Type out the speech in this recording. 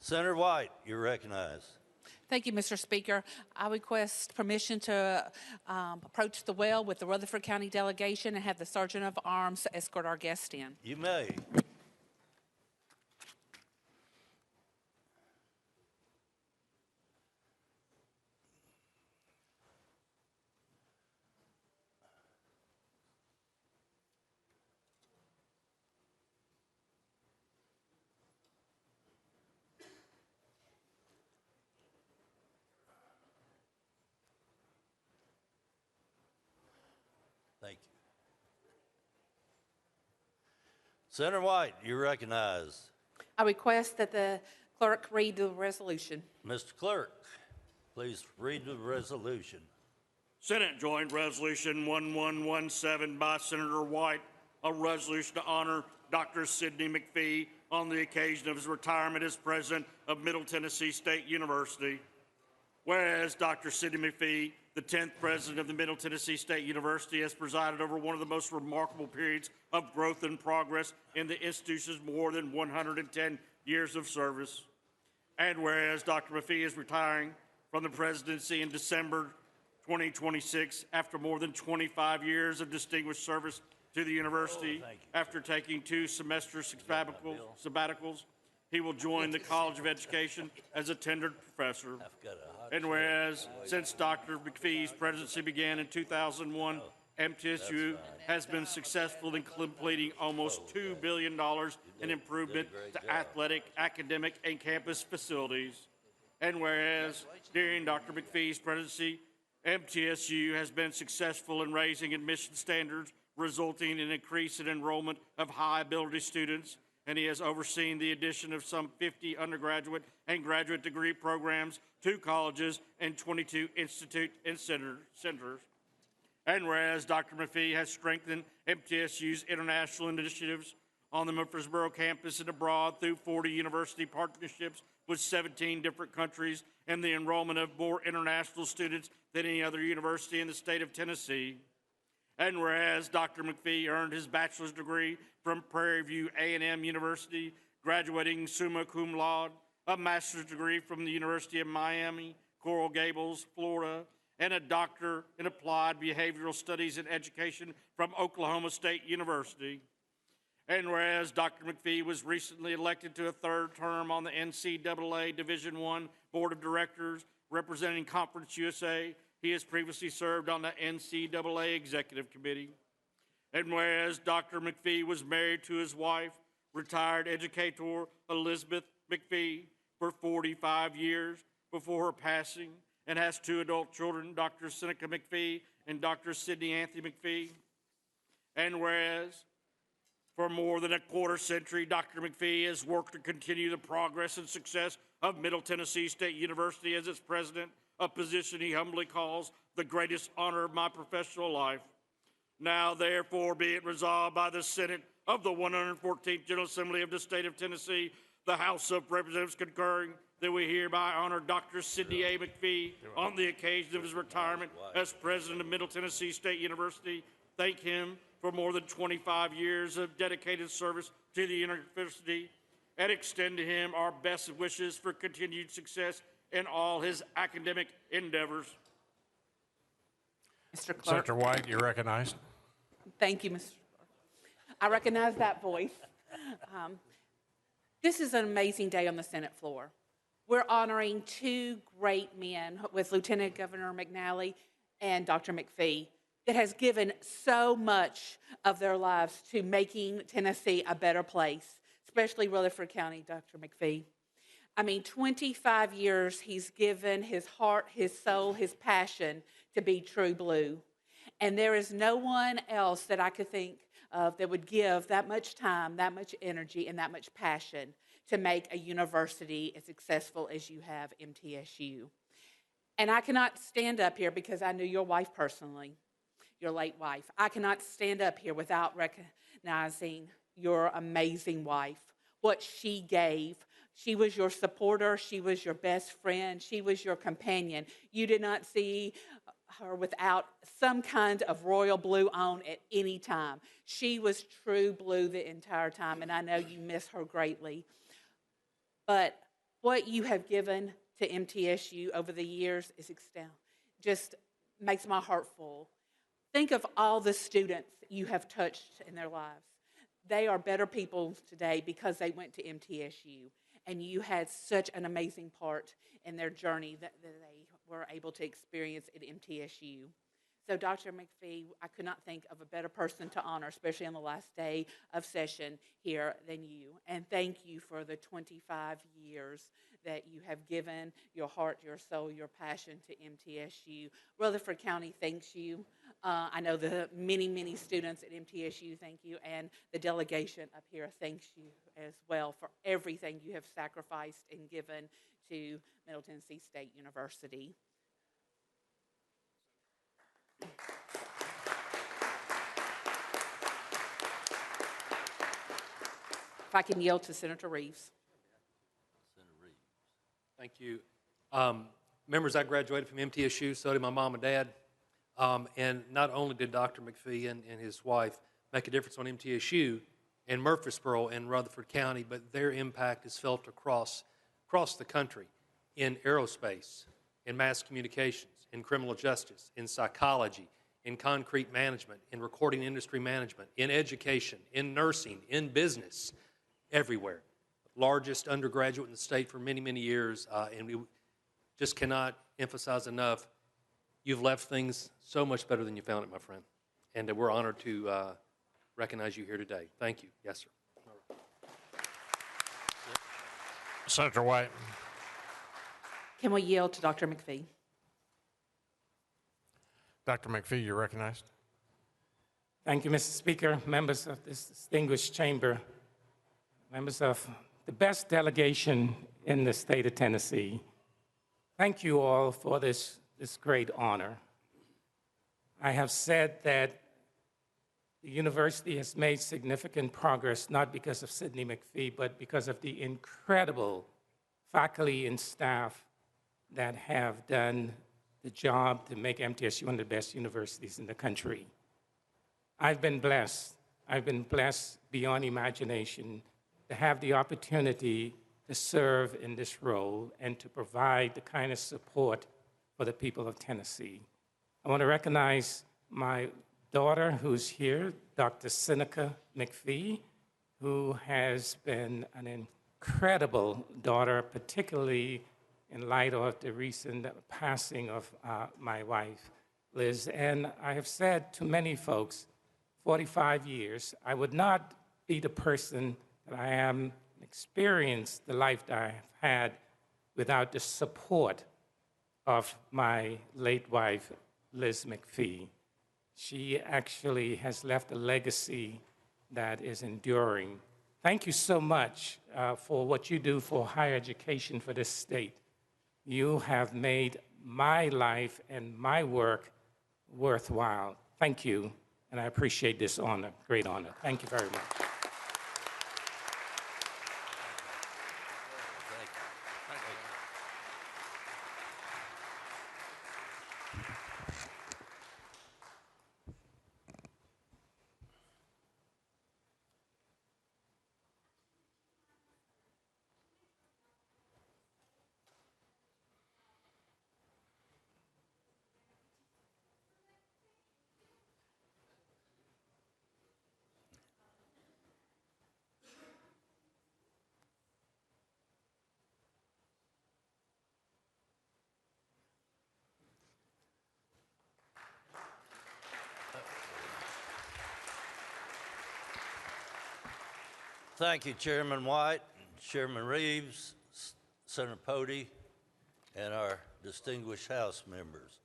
Senator White, you're recognized. Thank you, Mr. Speaker. I request permission to approach the well with the Rutherford County delegation and have the Sergeant of Arms escort our guest in. You may. Thank you. Senator White, you're recognized. I request that the clerk read the resolution. Mr. Clerk, please read the resolution. Senate Joint Resolution 1117 by Senator White, a resolution to honor Dr. Sidney McPhee on the occasion of his retirement as president of Middle Tennessee State University. Whereas Dr. Sidney McPhee, the 10th president of the Middle Tennessee State University, has presided over one of the most remarkable periods of growth and progress in the institution's more than 110 years of service. And whereas Dr. McPhee is retiring from the presidency in December 2026 after more than 25 years of distinguished service to the university, after taking 2 semester sabbaticals, he will join the College of Education as a tenured professor. And whereas since Dr. McPhee's presidency began in 2001, MTSU has been successful in completing almost $2 billion in improvement to athletic, academic, and campus facilities. And whereas during Dr. McPhee's presidency, MTSU has been successful in raising admission standards, resulting in an increase in enrollment of high-ability students, and he has overseen the addition of some 50 undergraduate and graduate degree programs, 2 colleges, and 22 institute and centers. And whereas Dr. McPhee has strengthened MTSU's international initiatives on the Murfreesboro campus and abroad through 40 university partnerships with 17 different countries and the enrollment of more international students than any other university in the state of Tennessee. And whereas Dr. McPhee earned his bachelor's degree from Prairie View A&M University, graduating summa cum laude, a master's degree from the University of Miami, Coral Gables, Florida, and a doctor in applied behavioral studies and education from Oklahoma State University. And whereas Dr. McPhee was recently elected to a 3rd term on the NCAA Division I Board of Directors representing Conference USA, he has previously served on the NCAA Executive Committee. And whereas Dr. McPhee was married to his wife, retired educator Elizabeth McPhee, for 45 years before her passing, and has 2 adult children, Dr. Seneca McPhee and Dr. Sidney Anthony McPhee. And whereas for more than a quarter century, Dr. McPhee has worked to continue the progress and success of Middle Tennessee State University as its president, a position he humbly calls the greatest honor of my professional life. Now, therefore, be it resolved by the Senate of the 114th General Assembly of the State of Tennessee, the House of Representatives concurring, that we hereby honor Dr. Sidney A. McPhee on the occasion of his retirement as president of Middle Tennessee State University. Thank him for more than 25 years of dedicated service to the university, and extend to him our best wishes for continued success in all his academic endeavors. Mr. Clerk. Senator White, you're recognized. Thank you, Mr. Clerk. I recognize that voice. This is an amazing day on the Senate floor. We're honoring 2 great men with Lieutenant Governor McNally and Dr. McPhee that has given so much of their lives to making Tennessee a better place, especially Rutherford County, Dr. McPhee. I mean, 25 years he's given his heart, his soul, his passion to be true blue. And there is no one else that I could think of that would give that much time, that much energy, and that much passion to make a university as successful as you have MTSU. And I cannot stand up here because I knew your wife personally, your late wife. I cannot stand up here without recognizing your amazing wife, what she gave. She was your supporter. She was your best friend. She was your companion. You did not see her without some kind of royal blue on at any time. She was true blue the entire time, and I know you miss her greatly. But what you have given to MTSU over the years is just makes my heart full. Think of all the students you have touched in their lives. They are better people today because they went to MTSU, and you had such an amazing part in their journey that they were able to experience at MTSU. So, Dr. McPhee, I could not think of a better person to honor, especially on the last day of session here, than you. And thank you for the 25 years that you have given your heart, your soul, your passion to MTSU. Rutherford County thanks you. I know the many, many students at MTSU thank you, and the delegation up here thanks you as well for everything you have sacrificed and given to Middle Tennessee State University. If I can yield to Senator Reeves. Senator Reeves. Thank you. Members, I graduated from MTSU, so did my mom and dad. And not only did Dr. McPhee and his wife make a difference on MTSU and Murfreesboro and Rutherford County, but their impact is felt across the country in aerospace, in mass communications, in criminal justice, in psychology, in concrete management, in recording industry management, in education, in nursing, in business, everywhere. Largest undergraduate in the state for many, many years, and we just cannot emphasize enough, you've left things so much better than you found it, my friend. And we're honored to recognize you here today. Thank you. Yes, sir. Senator White. Can we yield to Dr. McPhee? Dr. McPhee, you're recognized. Thank you, Mr. Speaker, members of this distinguished chamber, members of the best delegation in the state of Tennessee. Thank you all for this great honor. I have said that the university has made significant progress, not because of Sidney McPhee, but because of the incredible faculty and staff that have done the job to make MTSU one of the best universities in the country. I've been blessed. I've been blessed beyond imagination to have the opportunity to serve in this role and to provide the kind of support for the people of Tennessee. I want to recognize my daughter who's here, Dr. Seneca McPhee, who has been an incredible daughter, particularly in light of the recent passing of my wife, Liz. And I have said to many folks, 45 years, I would not be the person that I am, experienced the life that I have had without the support of my late wife, Liz McPhee. She actually has left a legacy that is enduring. Thank you so much for what you do for higher education for this state. You have made my life and my work worthwhile. Thank you, and I appreciate this honor, great honor. Thank you very much. Thank you, Chairman White, Chairman Reeves, Senator Pody, and our distinguished House members.